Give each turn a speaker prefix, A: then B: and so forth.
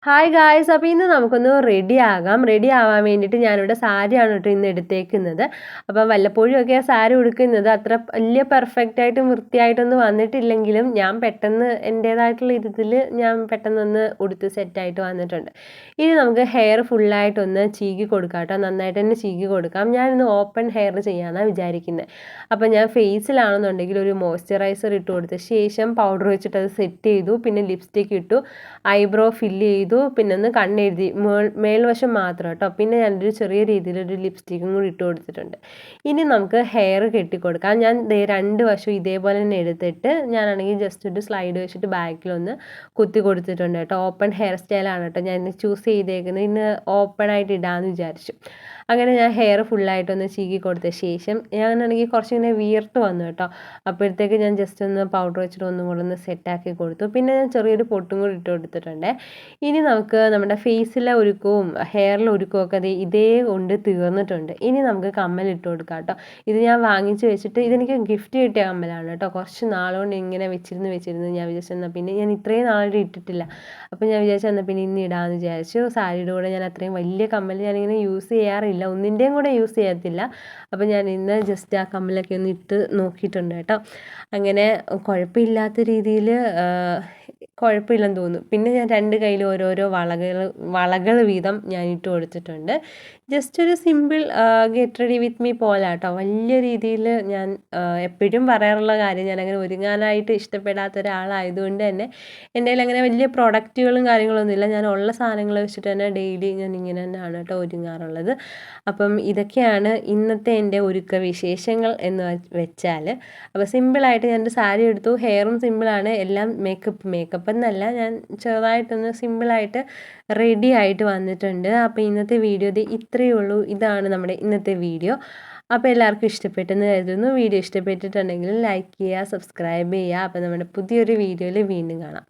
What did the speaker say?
A: Hi guys, അപ്പോൾ ഇന്ന് നമുക്കൊന്ന് റെഡി ആവാൻ വേണ്ടിയിട്ട് ഞാനിവിടെ സാരിയാണ് കേട്ടോ ഇന്ന് എടുത്തേക്കുന്നത്. അപ്പം വല്ലപ്പോഴും ഒക്കെ സാരി ഉടുക്കുന്നത് അത്ര വലിയ പെർഫെക്റ്റ് ആയിട്ടും വൃത്തിയായിട്ടൊന്നും വന്നിട്ടില്ലെങ്കിലും ഞാൻ പെട്ടെന്ന് എൻ്റേതായിട്ടുള്ള ഇതിൽ ഞാൻ പെട്ടെന്നൊന്ന് ഉടുത്ത് സെറ്റായിട്ട് വന്നിട്ടുണ്ട്. ഇനി നമുക്ക് ഹെയർ ഫുള്ളായിട്ടൊന്ന് ചീകി കൊടുക്കാം കേട്ടോ, നന്നായിട്ട് തന്നെ ചീകി കൊടുക്കാം. ഞാനിന്ന് ഓപ്പൺ ഹെയർ ചെയ്യാമെന്നാണ് വിചാരിക്കുന്നത്. അപ്പോൾ ഞാൻ ഫേസിലാണെന്നുണ്ടെങ്കിൽ ഒരു മോയ്സ്ചറൈസർ ഇട്ട് കൊടുത്ത ശേഷം പൗഡർ വെച്ചിട്ട് അത് സെറ്റ് ചെയ്തു, പിന്നെ ലിപ്സ്റ്റിക് ഇട്ടു, ഐബ്രോ ഫില്ല് ചെയ്തു, പിന്നെ ഒന്ന് കണ്ണെഴുതി മേൽവശം മാത്രം കേട്ടോ. പിന്നെ ഞാനൊരു ചെറിയ രീതിയിലൊരു ലിപ്സ്റ്റിക്കും കൂടി ഇട്ട് കൊടുത്തിട്ടുണ്ട്. ഇനി നമുക്ക് ഹെയർ കെട്ടിക്കൊടുക്കാം. ഞാൻ രണ്ട് വശവും ഇതേപോലെ തന്നെ എടുത്തിട്ട് ഞാനാണെങ്കിൽ ജസ്റ്റ് ഒരു സ്ലൈഡ് വെച്ചിട്ട് ബാക്കിലൊന്ന് കുത്തി കൊടുത്തിട്ടുണ്ട് കേട്ടോ. ഓപ്പൺ ഹെയർ സ്റ്റൈലാണ് കേട്ടോ ഞാൻ ഇന്ന് ചൂസ് ചെയ്തേക്കുന്നത്. ഇന്ന് ഓപ്പൺ ആയിട്ട് ഇടാമെന്ന് വിചാരിച്ചു. അങ്ങനെ ഞാൻ ഹെയർ ഫുള്ളായിട്ടൊന്ന് ചീകി കൊടുത്ത ശേഷം ഞാനാണെങ്കിൽ കുറച്ചിങ്ങനെ വിയർത്ത് വന്നു കേട്ടോ. അപ്പോഴത്തേക്ക് ഞാൻ ജസ്റ്റ് ഒന്ന് പൗഡർ വെച്ചിട്ട് ഒന്നും കൂടെ ഒന്ന് സെറ്റാക്കി കൊടുത്തു. പിന്നെ ഞാൻ ചെറിയൊരു പൊട്ടും കൂടി ഇട്ട് കൊടുത്തിട്ടുണ്ട്. ഇനി നമുക്ക് നമ്മുടെ ഫേസിലെ ഒരുക്കവും ഹെയറിലെ ഒരുക്കവും ഒക്കെ ഇതേ കൊണ്ട് തീർന്നിട്ടുണ്ട്. ഇനി നമുക്ക് കമ്മലിട്ട് കൊടുക്കാം കേട്ടോ. ഇത് ഞാൻ വാങ്ങിച്ച് വെച്ചിട്ട് ഇതെനിക്ക് ഗിഫ്റ്റ് കിട്ടിയ കമ്മലാണ് കേട്ടോ. കുറച്ച് നാളുകൊണ്ട് ഇങ്ങനെ വെച്ചിരുന്ന് ഞാൻ വിചാരിച്ചെന്നാൽ പിന്നെ ഞാൻ ഇത്രയും നാളായിട്ട് ഇട്ടിട്ടില്ല. അപ്പോൾ ഞാൻ വിചാരിച്ചു എന്നാൽ പിന്നെ ഇന്ന് ഇടാമെന്ന് വിചാരിച്ചു. സാരിയുടെ കൂടെ ഞാൻ അത്രയും വലിയ കമ്മൽ ഞാനിങ്ങനെ യൂസ് ചെയ്യാറില്ല, ഒന്നിൻ്റെയും കൂടെ യൂസ് ചെയ്യത്തില്ല. അപ്പോൾ ഞാൻ ഇന്ന് ജസ്റ്റ് ആ കമ്മലൊക്കെ ഒന്ന് ഇട്ട് നോക്കിയിട്ടുണ്ട് കേട്ടോ. അങ്ങനെ കുഴപ്പമില്ലാത്ത രീതിയിൽ കുഴപ്പമില്ലെന്ന് തോന്നുന്നു. പിന്നെ ഞാൻ രണ്ട് കയ്യിൽ ഓരോരോ വളകൾ വീതം ഞാൻ ഇട്ട് കൊടുത്തിട്ടുണ്ട്. ജസ്റ്റ് ഒരു simple get ready with me പോലെ കേട്ടോ. വലിയ രീതിയിൽ ഞാൻ എപ്പോഴും പറയാറുള്ള കാര്യം, ഞാനങ്ങനെ ഒരുങ്ങാനായിട്ട് ഇഷ്ടപ്പെടാത്ത ഒരാളായതുകൊണ്ട് തന്നെ എൻ്റെ കയ്യിൽ അങ്ങനെ വലിയ പ്രൊഡക്റ്റുകളും കാര്യങ്ങളൊന്നുമില്ല. ഞാൻ ഉള്ള സാധനങ്ങൾ വെച്ചിട്ട് തന്നെ ഡെയിലി ഞാൻ ഇങ്ങനെ തന്നെയാണ് കേട്ടോ ഒരുങ്ങാറുള്ളത്. അപ്പം ഇതൊക്കെയാണ് ഇന്നത്തെ എൻ്റെ ഒരുക്ക വിശേഷങ്ങൾ എന്ന് വെച്ചാൽ. അപ്പോൾ സിമ്പിളായിട്ട് ഞാനൊരു സാരി എടുത്തു, ഹെയറും സിമ്പിളാണ്, എല്ലാം മേക്കപ്പ് എന്നല്ല, ഞാൻ ചെറുതായിട്ടൊന്ന് സിമ്പിളായിട്ട് റെഡി ആയിട്ട് വന്നിട്ടുണ്ട്. അപ്പോൾ ഇന്നത്തെ വീഡിയോ ഇത്രയേ ഉള്ളൂ. ഇതാണ് നമ്മുടെ ഇന്നത്തെ വീഡിയോ. അപ്പോൾ എല്ലാവർക്കും ഇഷ്ടപ്പെട്ടെന്ന് കരുതുന്നു. വീഡിയോ ഇഷ്ടപ്പെട്ടിട്ടുണ്ടെങ്കിൽ ലൈക്ക് ചെയ്യുക, സബ്സ്ക്രൈബ് ചെയ്യുക. അപ്പോൾ നമ്മുടെ പുതിയൊരു വീഡിയോയിൽ വീണ്ടും കാണാം.